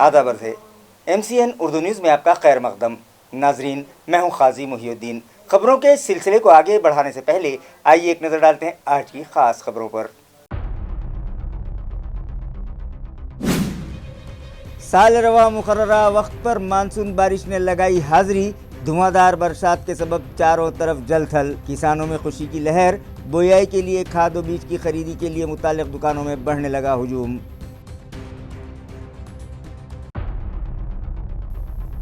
आदाब अर्ज़ है। MCN उर्दू न्यूज़ में आपका खैर मकदम। नाजरीन, मैं हूँ खाजी मुहिउद्दीन। खबरों के सिलसिले को आगे बढ़ाने से पहले आइए एक नज़र डालते हैं आज की खास खबरों पर। साल रवा मुकर्ररा वक्त पर मानसून बारिश ने लगाई हाजिरी। धुआंधार बरसात के सबब चारों तरफ जलथल। किसानों में खुशी की लहर। बोयाई के लिए खाद और बीज की खरीदी के लिए मुताल्लिक़ दुकानों में बढ़ने लगा हुजूम।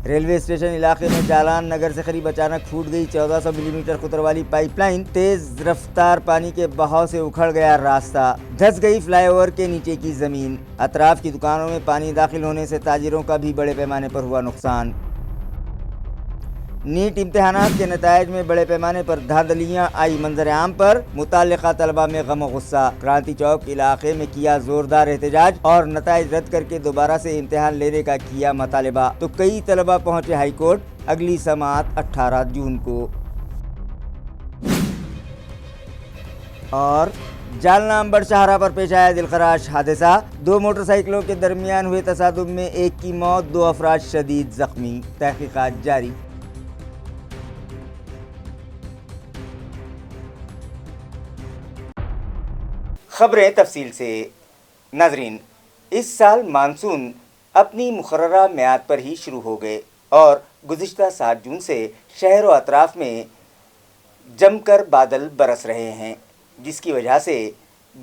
रेलवे स्टेशन इलाके में जालान नगर से करीब अचानक फूट गई 1400 मिलीमीटर कुतर वाली पाइपलाइन। तेज रफ्तार पानी के बहाव से उखड़ गया रास्ता। धंस गई फ्लाईओवर के नीचे की जमीन। अतराफ की दुकानों में पानी दाखिल होने से ताजिरों का भी बड़े पैमाने पर हुआ नुकसान। नीट इम्तिहानात के नताइज में बड़े पैमाने पर धांधलियां आई मंजर आम पर। मुताल्लिका तलबा में गम और गुस्सा। क्रांति चौक इलाके में किया जोरदार एहतजाज और नताइज रद्द करके दोबारा से इम्तिहान लेने का किया मुतालिबा। तो कई तलबा पहुंचे हाई कोर्ट। अगली समाअत 18 जून को। और जालना अंबड़ शाहरा पर पेश आया दिलखराश हादसा। 2 मोटरसाइकिलों के दरमियान हुए तसादुम में एक की मौत, 2 अफराद शदीद जख्मी। तहकीकात जारी। खबरें तफसील से। नाजरीन, इस साल मानसून अपनी मुकर्ररा मियाद पर ही शुरू हो गए और गुज़िश्ता 7 जून से शहर व अतराफ़ में जमकर बादल बरस रहे हैं, जिसकी वजह से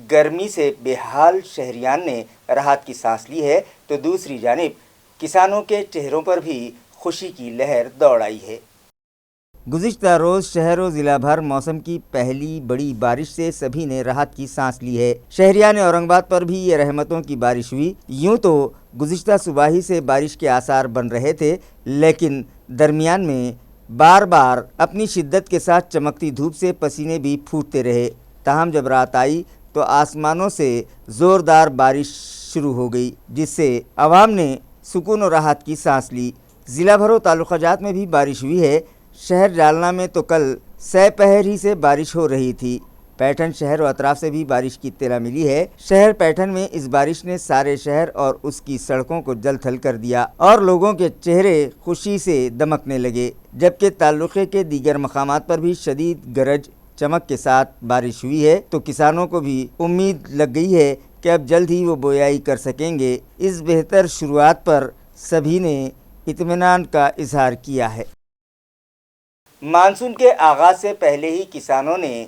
गर्मी से बेहाल शहरियान ने राहत की सांस ली है, तो दूसरी जानिब किसानों के चेहरों पर भी खुशी की लहर दौड़ आई है। गुज़िश्ता रोज़ शहर व ज़िला भर मौसम की पहली बड़ी बारिश से सभी ने राहत की सांस ली है। शहरियान औरंगाबाद पर भी ये रहमतों की बारिश हुई। यूँ तो गुज़िश्ता सुबह ही से बारिश के आसार बन रहे थे, लेकिन दरमियान में बार बार अपनी शिद्दत के साथ चमकती धूप से पसीने भी फूटते रहे। ताहम जब रात आई तो आसमानों से ज़ोरदार बारिश शुरू हो गई, जिससे अवाम ने सुकून और राहत की सांस ली। ज़िला भर व तालुकाजात में भी बारिश हुई है। शहर जालना में तो कल सपहर ही से बारिश हो रही थी। पैठन शहर व अतराफ से भी बारिश की इत्तला मिली है। शहर पैठन में इस बारिश ने सारे शहर और उसकी सड़कों को जलथल कर दिया और लोगों के चेहरे खुशी से दमकने लगे, जबकि ताल्लुक़े के दीगर मकामात पर भी शदीद गरज चमक के साथ बारिश हुई है। तो किसानों को भी उम्मीद लग गई है कि अब जल्द ही वो बोयाई कर सकेंगे। इस बेहतर शुरुआत पर सभी ने इत्मीनान का इजहार किया है। मानसून के आगाज़ से पहले ही किसानों ने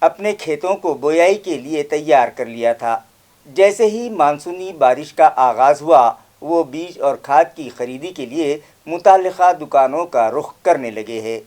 अपने खेतों को बोयाई के लिए तैयार कर लिया था। जैसे ही मानसूनी बारिश का आगाज़ हुआ, वो बीज और खाद की खरीदी के लिए मुताल्लिक़ा दुकानों का रुख करने लगे हैं।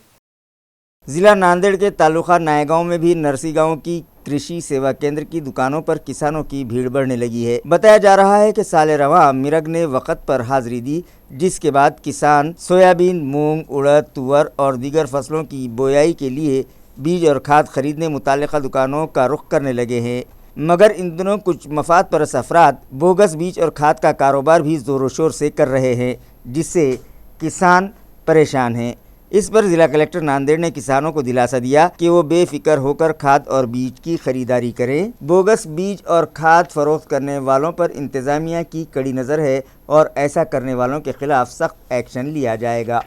ज़िला नांदेड़ के तालुका नायगांव में भी नरसी गांव की कृषि सेवा केंद्र की दुकानों पर किसानों की भीड़ बढ़ने लगी है। बताया जा रहा है कि साल रवा मिरग ने वक़्त पर हाजिरी दी, जिसके बाद किसान सोयाबीन, मूंग, उड़द, तुअर और दीगर फसलों की बोयाई के लिए बीज और खाद खरीदने मुताल्लिक़ा दुकानों का रुख करने लगे हैं। मगर इन दिनों कुछ मफाद परस्त अफराद बोगस बीज और खाद का कारोबार भी ज़ोर शोर से कर रहे हैं, जिससे किसान परेशान हैं। इस पर ज़िला कलेक्टर नांदेड़ ने किसानों को दिलासा दिया कि वो बेफिक्र होकर खाद और बीज की खरीदारी करें। बोगस बीज और खाद फरोख्त करने वालों पर इंतज़ामिया की कड़ी नज़र है और ऐसा करने वालों के खिलाफ सख्त एक्शन लिया जाएगा।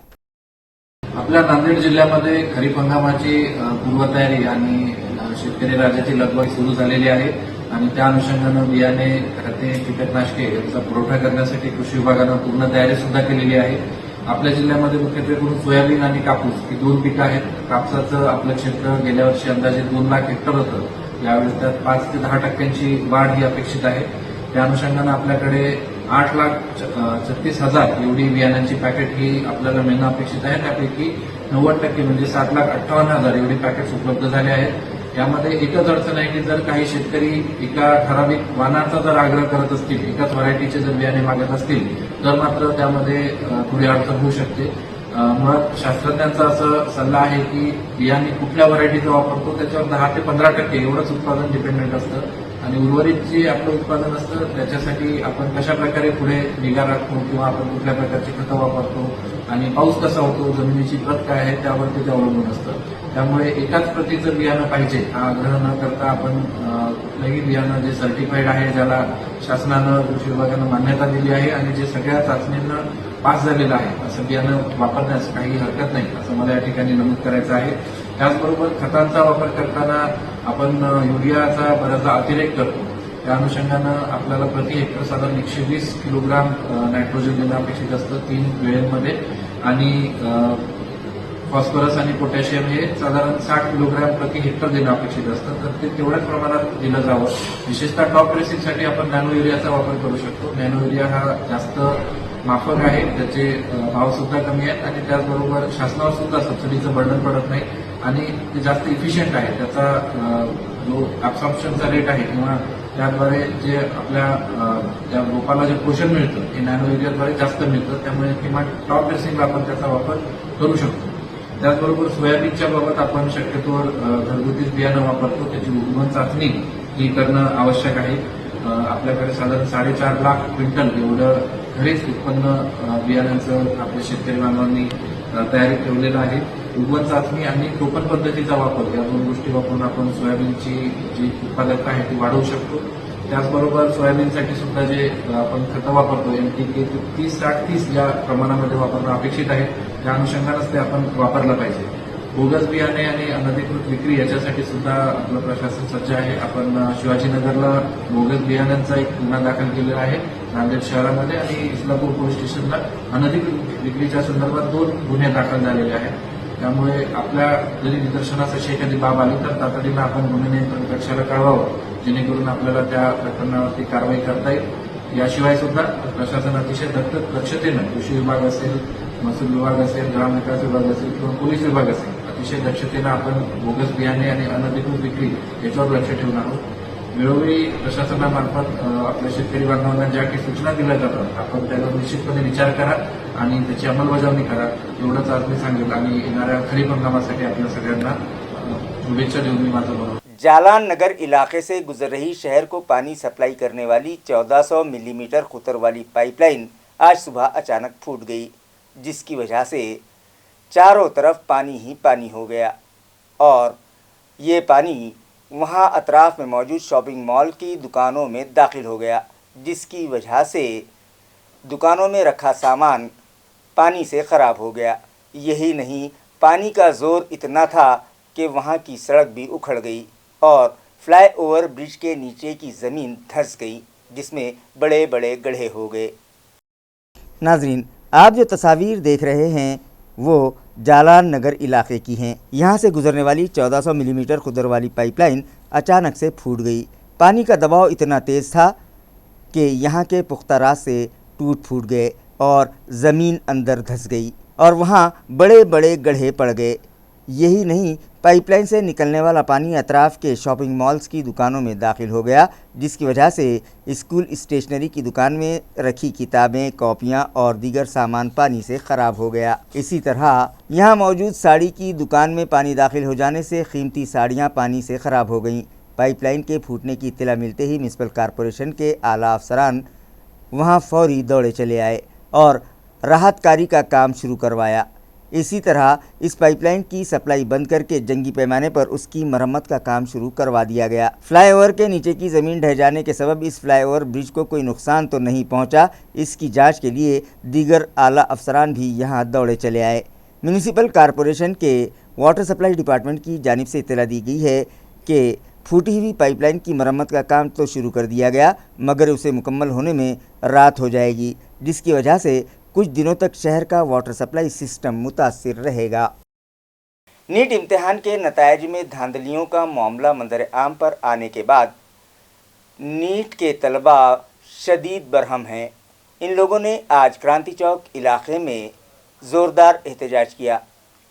आपल्या नांदेड जिल्ह्यामध्ये खरीप हंगामाची पूर्वतयारी आणि शेतकरी राज्याची लगबग सुरू झालेली आहे आणि त्या अनुषंगानं बियाणे, खते, कीटकनाशके यांचा पुरवठा करण्यासाठी कृषी विभागानं पूर्ण तयारी सुद्धा केलेली आहे। आपल्या जिल्ह्यामध्ये मुख्यत्वे करून सोयाबीन आणि कापूस ही 2 पिकं आहेत। कापसाचं आपलं क्षेत्र गेल्या वर्षी अंदाजे 2 लाख हेक्टर होतं, यावेळी त्यात 5 ते 10% वाढ ही अपेक्षित आहे। त्या अनुषंगानं आपल्याकडे 8,36,000 एवढी बियाण्यांची पॅकेट ही आपल्याला मिळणं अपेक्षित आहे। त्यापैकी 90% म्हणजे 7,58,000 एवढी पॅकेट्स उपलब्ध झाले आहेत। यामध्ये एकच अडचण आहे की जर काही शेतकरी एका ठराविक वाणाचा जर आग्रह करत असतील, एकाच व्हरायटीचे जर बियाणे मागत असतील, तर मात्र त्यामध्ये थोडी अडचण होऊ शकते। मुळात शास्त्रज्ञांचा असं सल्ला आहे की बियाणे कुठल्या व्हरायटीचा वापरतो त्याच्यावर 10 ते 15% एवढंच उत्पादन डिपेंडेंट असतं आणि उर्वरित जे आपलं उत्पादन असतं त्याच्यासाठी आपण कशा प्रकारे पुढे निगा राखतो किंवा आपण कुठल्या प्रकारची खतं वापरतो आणि पाऊस कसा होतो, जमिनीची प्रत काय आहे त्यावरती ते अवलंबून असतं। त्यामुळे एकाच प्रतीचं बियाणं पाहिजे हा आग्रह न करता आपण कुठलंही बियाणं जे सर्टिफाईड आहे, ज्याला शासनानं कृषी विभागानं मान्यता दिली आहे आणि जे सगळ्या चाचणींना पास झालेलं आहे असं बियाणं वापरण्यास काही हरकत नाही असं मला या ठिकाणी नमूद करायचं आहे. त्याचबरोबर खतांचा वापर करताना आपण युरियाचा बराचसा अतिरेक करतो. त्या अनुषंगानं आपल्याला प्रति हेक्टर साधारण 120 किलोग्राम नायट्रोजन देणं अपेक्षित असतं 3 वेळेमध्ये आणि फॉस्फरस आणि पोटॅशियम हे साधारण 60 किलोग्राम प्रति हेक्टर देणं अपेक्षित असतं. तर ते तेवढ्याच प्रमाणात दिलं जावं. विशेषतः टॉप ड्रेसिंगसाठी आपण नॅनो युरियाचा वापर करू शकतो. नॅनो युरिया हा जास्त माफक आहे, त्याचे भाव सुद्धा कमी आहेत आणि त्याचबरोबर शासनावर सुद्धा सबसिडीचं बर्डन पडत नाही आणि ते जास्त इफिशियंट आहे. त्याचा जो ॲब्सॉर्प्शनचा रेट आहे किंवा त्याद्वारे जे आपल्या त्या रोपाला जे पोषण मिळतं हे नॅनो युरियाद्वारे जास्त मिळतं. त्यामुळे किमान टॉप ड्रेसिंगला आपण त्याचा वापर करू शकतो. त्याचबरोबर सोयाबीनच्या बाबत आपण शक्यतोवर घरगुतीच बियाणं वापरतो. त्याची उगवण चाचणी ही करणं आवश्यक आहे. आपल्याकडे साधारण 4.5 लाख क्विंटल एवढं घरीच उत्पन्न बियाण्यांचं आपल्या शेतकरी बांधवांनी तयारी ठेवलेलं आहे. उगवण चाचणी आणि टोकन पद्धतीचा वापर या 2 गोष्टी वापरून आपण सोयाबीनची जी उत्पादकता आहे ती वाढवू शकतो. त्याचबरोबर सोयाबीनसाठी सुद्धा जे आपण खतं वापरतो NPK 30-60-30 या प्रमाणामध्ये वापरणं अपेक्षित आहे. त्या अनुषंगानंच ते आपण वापरलं पाहिजे. बोगस बियाणे आणि अनधिकृत विक्री याच्यासाठी सुद्धा आपलं प्रशासन सज्ज आहे. आपण शिवाजीनगरला बोगस बियाण्यांचा एक गुन्हा दाखल केलेला आहे नांदेड शहरामध्ये आणि इस्लापूर पोलीस स्टेशनला अनधिकृत विक्रीच्या संदर्भात 2 गुन्हे दाखल झालेले आहेत. त्यामुळे आपल्या जरी निदर्शनास अशी एखादी बाब आली तर तातडीनं आपण गुन्हे नियंत्रण कक्षाला कळवावं, जेणेकरून आपल्याला त्या प्रकरणावरती कारवाई करता येईल. याशिवाय सुद्धा प्रशासन अतिशय दक्षतेनं कृषी विभाग असेल, महसूल विभाग असेल, ग्रामविकास विभाग असेल किंवा पोलीस विभाग असेल, अतिशय दक्षतेनं आपण बोगस बियाणे आणि अनधिकृत विक्री याच्यावर लक्ष ठेवून आहोत. वेळोवेळी प्रशासनामार्फत आपल्या शेतकरी बांधवांना ज्या काही सूचना दिल्या जातात आपण त्याचा निश्चितपणे विचार करा आणि त्याची अंमलबजावणी करा, एवढंच आज मी सांगेल. आणि येणाऱ्या खरीप हंगामासाठी आपल्या सगळ्यांना शुभेच्छा देऊन मी माझं बोलतो. जालान नगर इलाके से गुजर रही शहर को पानी सप्लाई करने वाली 1400 मिलीमीटर कुतर वाली पाइपलाइन आज सुबह अचानक फूट गई, जिसकी वजह से चारों तरफ पानी ही पानी हो गया और ये पानी वहाँ अतराफ में मौजूद शॉपिंग मॉल की दुकानों में दाखिल हो गया, जिसकी वजह से दुकानों में रखा सामान पानी से ख़राब हो गया। यही नहीं, पानी का ज़ोर इतना था कि वहाँ की सड़क भी उखड़ गई और फ्लाई ओवर ब्रिज के नीचे की ज़मीन धंस गई, जिसमें बड़े बड़े गड्ढे हो गए। नाजरीन, आप जो तस्वीर देख रहे हैं वो जालान नगर इलाके की हैं। यहाँ से गुजरने वाली 1400 मिलीमीटर खुदर वाली पाइपलाइन अचानक से फूट गई। पानी का दबाव इतना तेज़ था कि यहाँ के पुख्ता रास्ते टूट फूट गए और ज़मीन अंदर धंस गई और वहाँ बड़े बड़े गड्ढे पड़ गए। यही नहीं, पाइपलाइन से निकलने वाला पानी अतराफ़ के शॉपिंग मॉल्स की दुकानों में दाखिल हो गया, जिसकी वजह से स्कूल स्टेशनरी की दुकान में रखी किताबें, कॉपियां और दीगर सामान पानी से ख़राब हो गया। इसी तरह यहां मौजूद साड़ी की दुकान में पानी दाखिल हो जाने से कीमती साड़ियां पानी से ख़राब हो गईं। पाइपलाइन के फूटने की इत्तला मिलते ही म्यूनसिपल कॉरपोरेशन के आला अफसरान वहां फौरी दौड़े चले आए और राहत कारी का काम शुरू करवाया। इसी तरह इस पाइपलाइन की सप्लाई बंद करके जंगी पैमाने पर उसकी मरम्मत का काम शुरू करवा दिया गया। फ्लाईओवर के नीचे की ज़मीन ढह जाने के सबब इस फ्लाईओवर ब्रिज को कोई नुकसान तो नहीं पहुंचा, इसकी जांच के लिए दीगर आला अफसरान भी यहां दौड़े चले आए। म्यूनिसिपल कॉरपोरेशन के वाटर सप्लाई डिपार्टमेंट की जानिब से इत्तला दी गई है कि फूटी हुई पाइपलाइन की मरम्मत का काम तो शुरू कर दिया गया, मगर उसे मुकम्मल होने में रात हो जाएगी, जिसकी वजह से कुछ दिनों तक शहर का वाटर सप्लाई सिस्टम मुतासिर रहेगा। नीट इम्तिहान के नतायज में धांधलियों का मामला मंजर आम पर आने के बाद नीट के तलबा शदीद बरहम हैं। इन लोगों ने आज क्रांति चौक इलाके में ज़ोरदार एहतजाज किया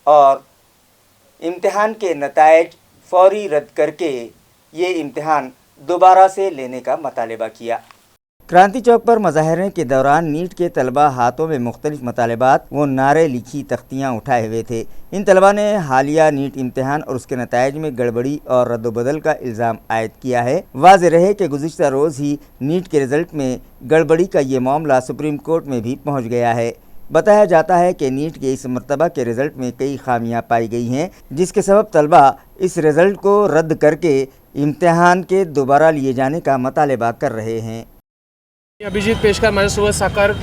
और इम्तिहान के नतायज फौरी रद्द करके ये इम्तिहान दोबारा से लेने का मुतालबा किया। क्रांति चौक पर मुजाहरे के दौरान नीट के तलबा हाथों में मुख्तलिफ मतलबात व नारे लिखी तख्तियाँ उठाए हुए थे। इन तलबा ने हालिया नीट इम्तिहान और उसके नतायज में गड़बड़ी और रद्दबदल का इल्ज़ाम आयद किया है। वाज़ेह रहे कि गुज़िश्ता रोज़ ही नीट के रिज़ल्ट में गड़बड़ी का ये मामला सुप्रीम कोर्ट में भी पहुँच गया है। बताया जाता है कि नीट के इस मरतबा के रिज़ल्ट में कई खामियां पाई गई हैं, जिसके सबब तलबा इस रिज़ल्ट को रद्द करके इम्तिहान के दोबारा लिए जाने का मुतालबा कर रहे हैं। अभिजित पेशकर माझ्यासोबत साकार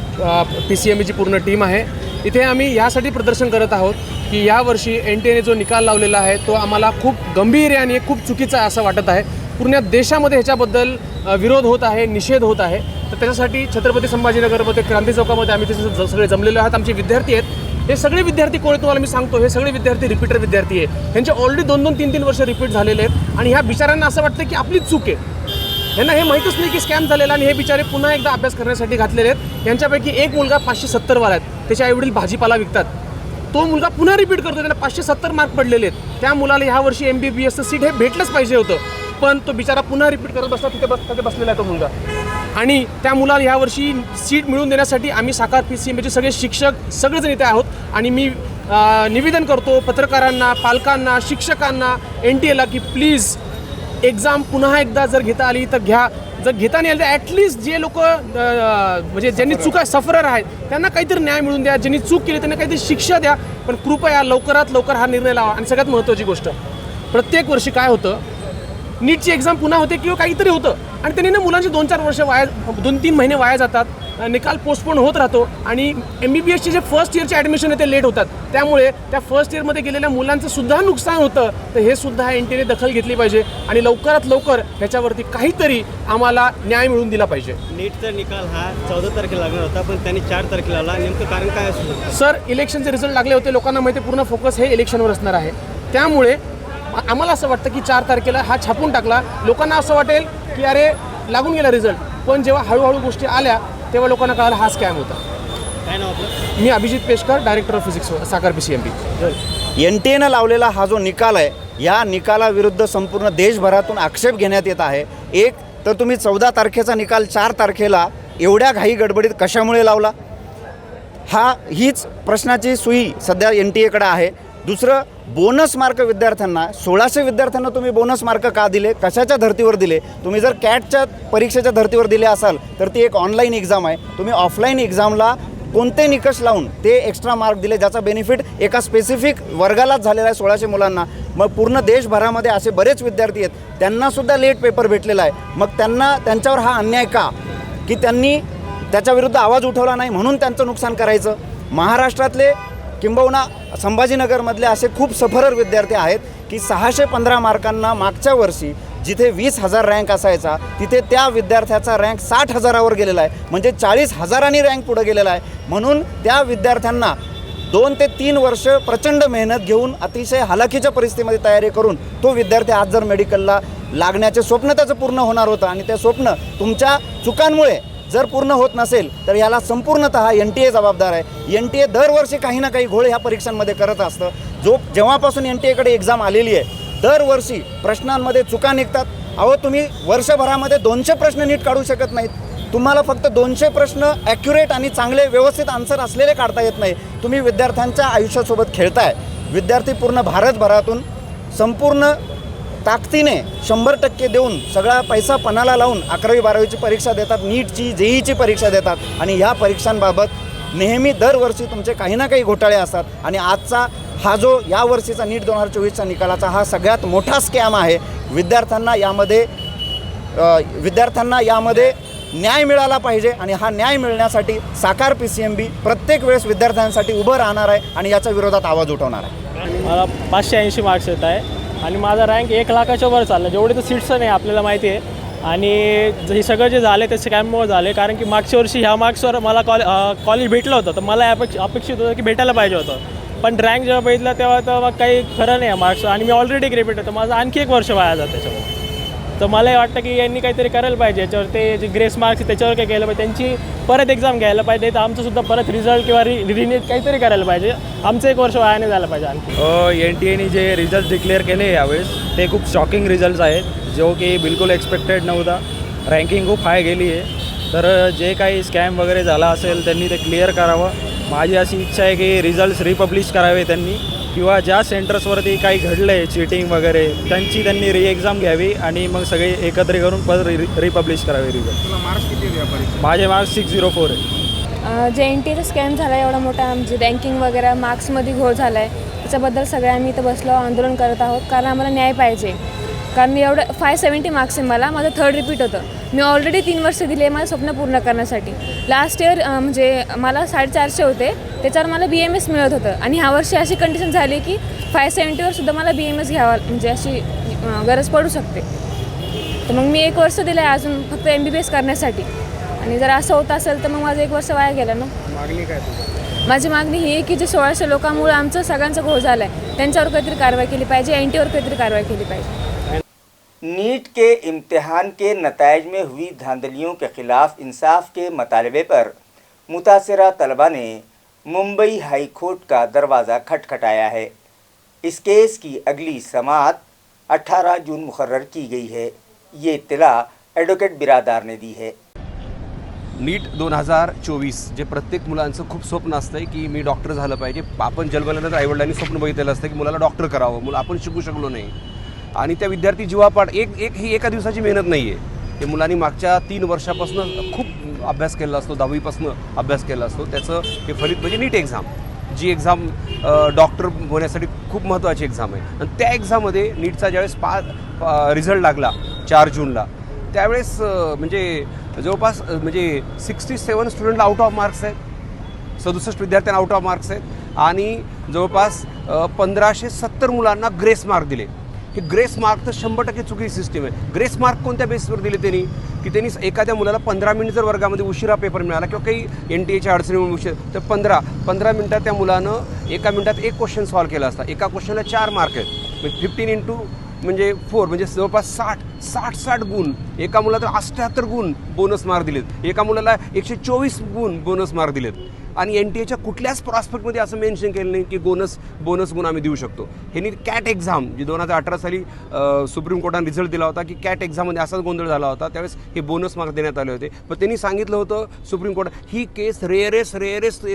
PCMBची पूर्ण टीम आहे। इथे आम्ही यासाठी प्रदर्शन करत आहोत की यावर्षी NTA ने जो निकाल लावलेला आहे तो आम्हाला खूप गंभीर आणि खूप चुकीचा आहे असं वाटत आहे। पूर्ण देशामध्ये ह्याच्याबद्दल विरोध होत आहे, निषेध होत आहे। तर त्याच्यासाठी छत्रपती संभाजीनगरमध्ये क्रांती चौकामध्ये आम्ही तिथे सगळे जमलेलो आहोत। आमचे विद्यार्थी आहेत। हे सगळे विद्यार्थी कोण तुम्हाला मी सांगतो, हे सगळे विद्यार्थी रिपीटर विद्यार्थी आहे। ह्यांचे ऑलरेडी 2-2, 3-3 वर्ष रिपीट झालेले आहेत आणि ह्या बिचाऱ्यांना असं वाटतं की आपलीच चूक आहे। यांना हे माहीतच नाही की स्कॅम झालेला आणि हे बिचारे पुन्हा एकदा अभ्यास करण्यासाठी घातलेले आहेत। यांच्यापैकी एक मुलगा 570वाला आहे, त्याचे आईवडील भाजीपाला विकतात। तो मुलगा पुन्हा रिपीट करतो, त्याला 570 मार्क पडलेले आहेत। त्या मुलाला ह्या वर्षी MBBSचं सीट हे भेटलंच पाहिजे होतं, पण तो बिचारा पुन्हा रिपीट करत बसला। तिथे बसलेला आहे तो मुलगा आणि त्या मुलाला ह्या वर्षी सीट मिळवून देण्यासाठी आम्ही साकार PCMBचे सगळे शिक्षक सगळेजण इथे आहोत आणि मी निवेदन करतो पत्रकारांना, पालकांना, शिक्षकांना, NTA की प्लीज एक्झाम पुन्हा एकदा जर घेता आली तर घ्या। जर घेता नाही आली तर ॲटलिस्ट जे लोक म्हणजे ज्यांनी चुका सफरर आहेत त्यांना काहीतरी न्याय मिळून द्या, ज्यांनी चूक केली त्यांना काहीतरी शिक्षा द्या, पण कृपया लवकरात लवकर हा निर्णय लावा। आणि सगळ्यात महत्त्वाची गोष्ट, प्रत्येक वर्षी काय होतं, नीटची एक्झाम पुन्हा होते किंवा काहीतरी होतं आणि त्यांनी ना मुलांचे 2-4 वर्ष वाया, 2-3 महिने वाया जातात, निकाल पोस्टपोन होत राहतो आणि MBBSचे जे फर्स्ट इयरचे ॲडमिशन आहे ते लेट होतात। त्यामुळे त्या फर्स्ट इयरमध्ये गेलेल्या मुलांचं सुद्धा नुकसान होतं। तर हे सुद्धा NTA ने दखल घेतली पाहिजे आणि लवकरात लवकर ह्याच्यावरती काहीतरी आम्हाला न्याय मिळवून दिला पाहिजे। नीटचा निकाल हा 14 तारखेला लागणार होता, पण त्यांनी 4 तारखेला लावला। नेमकं कारण काय असू शकतं? सर, इलेक्शनचे रिझल्ट लागले होते, लोकांना माहिती पूर्ण फोकस हे इलेक्शनवर असणार आहे। त्यामुळे आम्हाला असं वाटतं की 4 तारखेला हा छापून टाकला, लोकांना असं वाटेल की अरे लागून गेला रिझल्ट, पण जेव्हा हळूहळू गोष्टी आल्या तेव्हा लोकांना कळालं हा स्कॅम होता। काय नाव आपलं? मी Abhijit Peshkar, director of physics, Sakar PCMB। NTA लावलेला हा जो निकाल आहे, या निकालाविरुद्ध संपूर्ण देशभरातून आक्षेप घेण्यात येत आहे। एक तर तुम्ही 14 तारखेचा निकाल 4 तारखेला एवढ्या घाई गडबडीत कशामुळे लावला, हीच प्रश्नाची सुई सध्या NTA आहे। दुसरं, बोनस मार्क विद्यार्थ्यांना 1600 विद्यार्थ्यांना तुम्ही बोनस मार्क का दिले, कशाच्या धर्तीवर दिले? तुम्ही जर कॅटच्या परीक्षेच्या धर्तीवर दिले असाल तर ती एक ऑनलाईन एक्झाम आहे, तुम्ही ऑफलाईन एक्झामला कोणते निकष लावून ते एक्स्ट्रा मार्क दिले, ज्याचा बेनिफिट एका स्पेसिफिक वर्गालाच झालेला आहे, 1600 मुलांना। मग पूर्ण देशभरामध्ये असे बरेच विद्यार्थी आहेत, त्यांनासुद्धा लेट पेपर भेटलेला आहे। मग त्यांच्यावर हा अन्याय का, की त्यांनी त्याच्याविरुद्ध आवाज उठवला नाही म्हणून त्यांचं नुकसान करायचं? महाराष्ट्रातले किंबहुना संभाजीनगरमधले असे खूप सफरर विद्यार्थी आहेत की 615 मार्कांना मागच्या वर्षी जिथे 20,000 रँक असायचा तिथे त्या विद्यार्थ्याचा रँक 60,000वर गेलेला आहे, म्हणजे 40,000नी रँक पुढे गेलेला आहे। म्हणून त्या विद्यार्थ्यांना 2 ते 3 वर्ष प्रचंड मेहनत घेऊन अतिशय हालाखीच्या परिस्थितीमध्ये तयारी करून तो विद्यार्थी आज जर मेडिकलला लागण्याचे स्वप्न त्याचं पूर्ण होणार होतं आणि ते स्वप्न तुमच्या चुकांमुळे जर पूर्ण होत नसेल तर याला संपूर्णतः NTA जबाबदार आहे। NTA दरवर्षी काही ना काही घोळ ह्या परीक्षांमध्ये करत असतं। जेव्हापासून NTA आलेली आहे दरवर्षी प्रश्नांमध्ये चुका निघतात। तुम्ही वर्षभरामध्ये 200 प्रश्न नीट काढू शकत नाहीत, तुम्हाला फक्त 200 प्रश्न ॲक्युरेट आणि चांगले व्यवस्थित आन्सर असलेले काढता येत नाही। तुम्ही विद्यार्थ्यांच्या आयुष्यासोबत खेळताय। विद्यार्थी पूर्ण भारतभरातून संपूर्ण ताकदीने 100% देऊन सगळा पैसा पणाला लावून 11वी 12वीची परीक्षा देतात, नीटची JEEची परीक्षा देतात आणि ह्या परीक्षांबाबत नेहमी दरवर्षी तुमचे काही ना काही घोटाळे असतात। आणि आजचा हा जो यावर्षीचा नीट 2024चा निकालाचा हा सगळ्यात मोठा स्कॅम आहे। विद्यार्थ्यांना यामध्ये न्याय मिळाला पाहिजे आणि हा न्याय मिळण्यासाठी साकार PCMB प्रत्येक वेळेस विद्यार्थ्यांसाठी उभं राहणार आहे आणि याच्या विरोधात आवाज उठवणार आहे। मला 580 मार्क्स येत आहे आणि माझा रँक 1 लाखाच्या वर चालला। जेवढे तर सीट्स नाही आपल्याला माहिती आहे आणि हे सगळं जे झाले ते स्कॅममुळे झाले, कारण की मागच्या वर्षी ह्या मार्क्सवर मला कॉलेज भेटलं होतं, तर मला अपेक्षित होतं की भेटायला पाहिजे होतं, पण रँक जेव्हा भेटला तेव्हा तर मग काही खरं नाही आहे मार्क्स आणि मी ऑलरेडी ग्रेपेट होतं, माझं आणखी 1 वर्ष वाया जातं त्याच्यामुळे। तर मला हे वाटतं की यांनी काहीतरी करायला पाहिजे याच्यावर, ते जे ग्रेस मार्क्स त्याच्यावर काय केलं पाहिजे, त्यांची परत एक्झाम घ्यायला पाहिजे, तर आमचंसुद्धा परत रिझल्ट किंवा रिनीट काहीतरी करायला पाहिजे, आमचं 1 वर्ष वाया नाही झालं पाहिजे आणखी। NTA जे रिझल्ट डिक्लेअर केले यावेळेस ते खूप शॉकिंग रिझल्ट्स आहेत, जो की बिलकुल एक्सपेक्टेड नव्हता। रँकिंग खूप हाय गेली आहे, तर जे काही स्कॅम वगैरे झाला असेल त्यांनी ते क्लिअर करावं। माझी अशी इच्छा आहे की रिझल्ट्स रिपब्लिश करावे त्यांनी, किंवा ज्या सेंटर्सवरती काही घडलं आहे चीटिंग वगैरे त्यांची त्यांनी एक्झाम घ्यावी आणि मग सगळे एकत्र करून परत रिपब्लिश करावे रिझल्ट। मार्क्स किती? माझे मार्क्स 604 आहे। जे NTA स्कॅम झाला एवढा मोठा, आमची रँकिंग वगैरे मार्क्समध्ये घोळ झाला आहे, त्याच्याबद्दल सगळे आम्ही इथं बसलो आंदोलन करत आहोत, कारण आम्हाला न्याय पाहिजे। कारण एवढं 570 मार्क्स आहे मला, माझं 3rd रिपीट होतं. मी ऑलरेडी 3 वर्ष दिले माझं स्वप्न पूर्ण करण्यासाठी. लास्ट इयर म्हणजे मला 450 होते, त्याच्यावर मला BMS मिळत होतं आणि ह्या वर्षी अशी कंडिशन झाली की 570वर सुद्धा मला BMS घ्यावा म्हणजे अशी गरज पडू शकते. तर मग मी 1 वर्ष दिलं आहे अजून फक्त MBBS करण्यासाठी. आणि जर असं होत असेल तर मग माझं 1 वर्ष वाया गेलं ना. मागणी काय तुझी? माझी मागणी ही आहे की जे 1600 लोकांमुळे आमचं सगळ्यांचा घोळ झाला आहे त्यांच्यावर काहीतरी कारवाई केली पाहिजे, NTAवर काहीतरी कारवाई केली पाहिजे. नीट के इम्तिहान के नताइज में हुई धांधलियों के खिलाफ इंसाफ के मुतालबे पर मुतासरा तलबा ने मुंबई हाई कोर्ट का दरवाज़ा खटखटाया है. इस केस की अगली समाअत 18 जून मुकर्रर की गई है. ये इत्तला एडवोकेट बिरादार ने दी है. नीट 2024 जे प्रत्येक मुलांचं खूप स्वप्न असतं आहे की मी डॉक्टर झालं पाहिजे. आपण जन्मल्यानंतर आईवडिलांनी स्वप्न बघितलेलं असतं की मुलाला डॉक्टर करावं, मुलं आपण शिकू शकलो नाही आणि त्या विद्यार्थी जीवापाड ही एका दिवसाची मेहनत नाही आहे. हे मुलांनी मागच्या 3 वर्षापासून खूप अभ्यास केला असतो, 10वीपासून अभ्यास केला असतो. त्याचं हे फलित म्हणजे नीट एक्झाम, जी एक्झाम डॉक्टर होण्यासाठी खूप महत्त्वाची एक्झाम आहे. आणि त्या एक्झाममध्ये नीटचा ज्यावेळेस रिझल्ट लागला 4 जूनला, त्यावेळेस म्हणजे जवळपास म्हणजे 67 स्टुडंटला आउट ऑफ मार्क्स आहेत, 67 विद्यार्थ्यांना आउट ऑफ मार्क्स आहेत आणि जवळपास 1570 मुलांना ग्रेस मार्क दिले. हे ग्रेस मार्क तर 100% चुकीची सिस्टीम आहे. ग्रेस मार्क कोणत्या बेसवर दिले त्यांनी की त्यांनी एखाद्या मुलाला 15 मिनिट जर वर्गामध्ये उशिरा पेपर मिळाला किंवा काही NTAच्या अडचणीमुळे उशीर, तर 15 मिनिटात त्या मुलानं एका मिनिटात 1 क्वेश्चन सॉल्व केला असता. एका क्वेश्चनला 4 मार्क आहेत, म्हणजे 15 × म्हणजे 4 म्हणजे जवळपास 60 गुण. एका मुलाला 78 गुण बोनस मार्क दिलेत, एका मुलाला 124 गुण बोनस मार्क दिलेत. आणि NTAच्या कुठल्याच प्रॉस्पेक्टमध्ये असं मेन्शन केलं नाही की बोनस गुण आम्ही देऊ शकतो. ह्यांनी कॅट एक्झाम जी 2018 साली सुप्रीम कोर्टाने रिझल्ट दिला होता की कॅट एक्झाममध्ये असाच गोंधळ झाला होता, त्यावेळेस हे बोनस मार्क देण्यात आले होते. पण त्यांनी सांगितलं होतं सुप्रीम कोर्ट ही केस रेअरेस्ट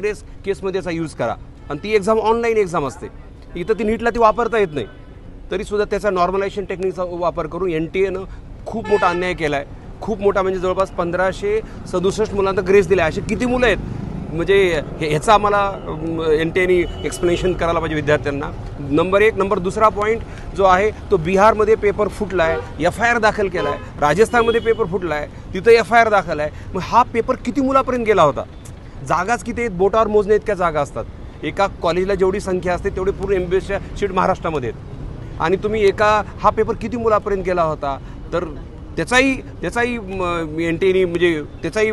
केसमध्ये याचा यूज करा. आणि ती एक्झाम ऑनलाईन एक्झाम असते, इथं ती नीटला ती वापरता येत नाही. तरीसुद्धा त्याचा नॉर्मलायझेशन टेक्निकचा वापर करून NTAनं खूप मोठा अन्याय केला आहे. खूप मोठा म्हणजे जवळपास 1567 मुलांना ग्रेस दिला. असे किती मुलं आहेत म्हणजे ह्याचा आम्हाला NTAने एक्सप्लेनेशन करायला पाहिजे विद्यार्थ्यांना. नंबर 1. नंबर 2 पॉईंट जो आहे तो बिहारमध्ये पेपर फुटला आहे, FIR दाखल केला आहे. राजस्थानमध्ये पेपर फुटला आहे, तिथं FIR दाखल आहे. मग हा पेपर किती मुलापर्यंत गेला होता? जागाच किती आहेत? बोटावर मोजणे इतक्या जागा असतात. एका कॉलेजला जेवढी संख्या असते तेवढी पूर्ण MBBSच्या सीट महाराष्ट्रामध्ये आहेत. आणि तुम्ही हा पेपर किती मुलापर्यंत गेला होता? तर त्याचाही NTAने म्हणजे त्याचाही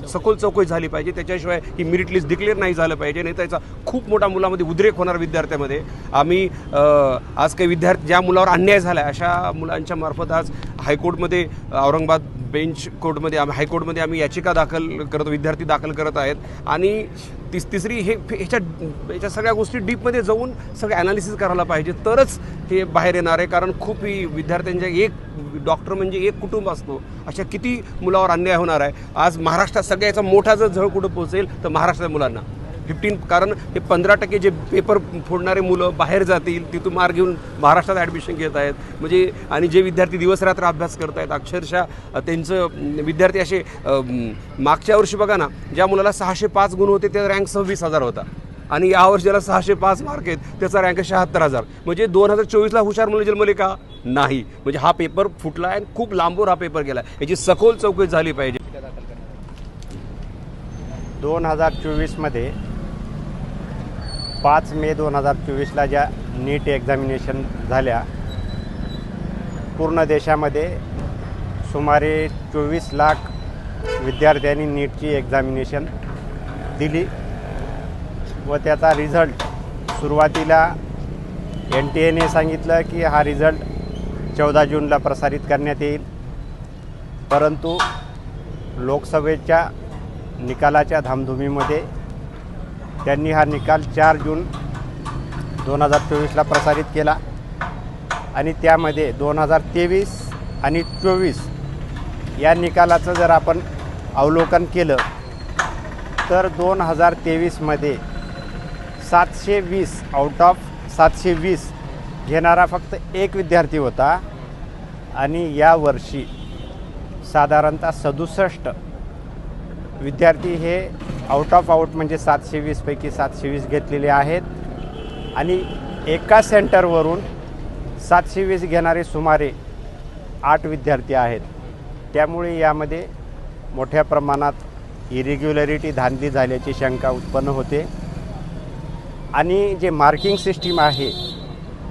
सखोल चौकशी झाली पाहिजे. त्याच्याशिवाय ही मेरिट लिस्ट डिक्लेअर नाही झालं पाहिजे, नाही त्याचा खूप मोठा मुलामध्ये उद्रेक होणार विद्यार्थ्यामध्ये. आम्ही आज काही विद्यार्थी ज्या मुलावर अन्याय झाला आहे अशा मुलांच्या मार्फत आज हायकोर्टमध्ये औरंगाबाद बेंच कोर्टमध्ये हायकोर्टमध्ये आम्ही याचिका दाखल करतो, विद्यार्थी दाखल करत आहेत. आणि तिसरी ह्याच्या सगळ्या गोष्टी डीपमध्ये जाऊन सगळं ॲनालिसिस करायला पाहिजे, तरच हे बाहेर येणार आहे. कारण खूप ही विद्यार्थ्यांच्या एक डॉक्टर म्हणजे एक कुटुंब असतो, अशा किती मुलावर अन्याय होणार आहे. आज महाराष्ट्रात सगळ्याचा मोठा जर झळ कुठं पोहोचेल तर महाराष्ट्राच्या मुलांना 15, कारण हे 15% जे पेपर फोडणारे मुलं बाहेर जातील, तिथून मार्क घेऊन महाराष्ट्रात ॲडमिशन घेत आहेत. म्हणजे आणि जे विद्यार्थी दिवसरात्र अभ्यास करत आहेत, अक्षरशः त्यांचं विद्यार्थी असे मागच्या वर्षी बघा ना, ज्या मुलाला 605 गुण होते त्याचा रँक 26,000 होता आणि यावर्षी ज्याला 605 मार्क आहेत त्याचा रँक 76,000. म्हणजे 2024ला हुशार मुलं जन्मले का? नाही. म्हणजे हा पेपर फुटला आहे आणि खूप लांबवर हा पेपर गेला. याची सखोल चौकशी झाली पाहिजे. 2024मध्ये 5 मे 2024ला ज्या नीट एक्झामिनेशन झाल्या, पूर्ण देशामध्ये सुमारे 24 लाख विद्यार्थ्यांनी नीटची एक्झामिनेशन दिली व त्याचा रिझल्ट सुरुवातीला NTAने सांगितलं की हा रिझल्ट 14 जूनला प्रसारित करण्यात येईल. परंतु लोकसभेच्या निकालाच्या धामधुमीमध्ये त्यांनी हा निकाल 4 जून 2024ला प्रसारित केला आणि त्यामध्ये 2023 आणि 24 या निकालाचं जर आपण अवलोकन केलं तर 2023मध्ये 720 आउट ऑफ 720 घेणारा फक्त एक विद्यार्थी होता आणि यावर्षी साधारणतः 67 विद्यार्थी हे आउट ऑफ आउट म्हणजे 720 पैकी 720 घेतलेले आहेत आणि एका सेंटरवरून 720 घेणारे सुमारे 8 विद्यार्थी आहेत. त्यामुळे यामध्ये मोठ्या प्रमाणात इरेग्युलरिटी धांदली झाल्याची शंका उत्पन्न होते आणि जे मार्किंग सिस्टीम आहे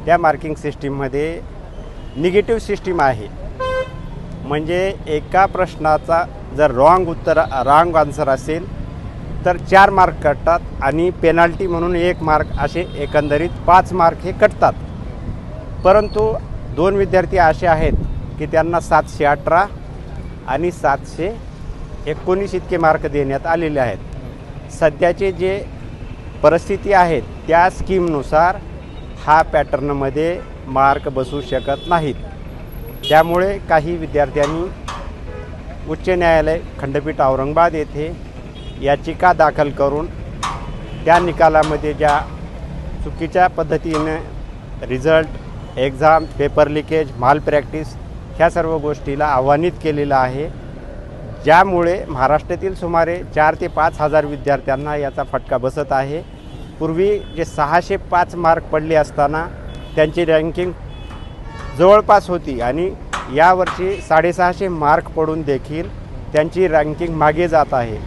त्या मार्किंग सिस्टीममध्ये निगेटिव्ह सिस्टीम आहे. म्हणजे एका प्रश्नाचा जर रॉंग आन्सर असेल तर 4 मार्क कटतात आणि पेनाल्टी म्हणून 1 मार्क असे एकंदरीत 5 मार्क हे कटतात. परंतु 2 विद्यार्थी असे आहेत की त्यांना 718 आणि 719 इतके मार्क देण्यात आलेले आहेत. सध्याचे जे परिस्थिती आहे त्या स्कीमनुसार हा पॅटर्नमध्ये मार्क बसू शकत नाहीत. त्यामुळे काही विद्यार्थ्यांनी उच्च न्यायालय खंडपीठ औरंगाबाद येथे याचिका दाखल करून त्या निकालामध्ये ज्या चुकीच्या पद्धतीने रिझल्ट, एक्झाम, पेपर लिकेज, माल प्रॅक्टिस ह्या सर्व गोष्टीला आव्हानित केलेलं आहे. ज्यामुळे महाराष्ट्रातील सुमारे 4 ते 5 हजार विद्यार्थ्यांना याचा फटका बसत आहे. पूर्वी जे 605 मार्क पडले असताना त्यांची रँकिंग जवळपास होती आणि यावर्षी 650 मार्क पडून देखील त्यांची रँकिंग मागे जात आहे.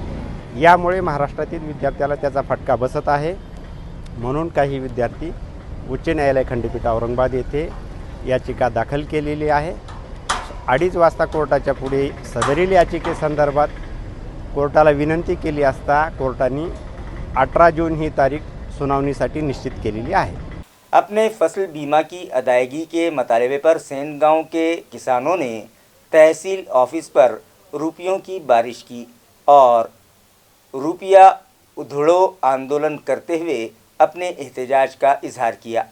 यामुळे महाराष्ट्रातील विद्यार्थ्याला त्याचा फटका बसत आहे. म्हणून काही विद्यार्थी उच्च न्यायालय खंडपीठ औरंगाबाद येथे याचिका दाखल केलेली आहे. 2:30 वाजता कोर्टाच्या पुढे सदरील याचिकेसंदर्भात कोर्टाला विनंती केली असता कोर्टाने 18 जून ही तारीख सुनावणीसाठी निश्चित केलेली आहे. अपने फसल बीमा की अदायगी के मतालबे पर सेंध गांव के किसानों ने तहसील ऑफिस पर रुपयों की बारिश की और रुपया उधड़ो आंदोलन करते हुए अपने एहतजाज का इजहार किया।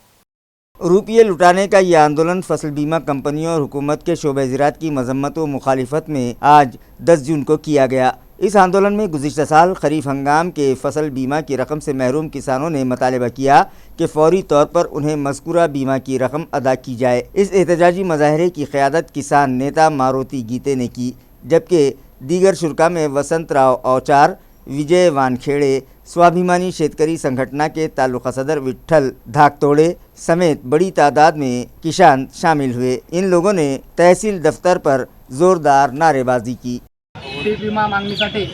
रुपये लुटाने का ये आंदोलन फसल बीमा कंपनियों और हुकूमत के शोबे ज़राअत की मजम्मत व मुखालिफत में आज 10 जून को किया गया। इस आंदोलन में गुज़िश्ता साल खरीफ हंगाम के फसल बीमा की रकम से महरूम किसानों ने मुतालबा किया कि फौरी तौर पर उन्हें मज़कूरा बीमा की रकम अदा की जाए। इस एहतजाजी मुजाहरे की क़यादत किसान नेता मारुति गीते ने की, जबकि दीगर शुरा में वसंत राव औचार, विजय वानखेड़े, स्वाभिमानी शेतकरी संगठना के तालुका सदर विट्ठल धाकतोड़े समेत बड़ी तादाद में किसान शामिल हुए। इन लोगों ने तहसील दफ्तर पर जोरदार नारेबाजी की। पीक विमा मागणीसाठी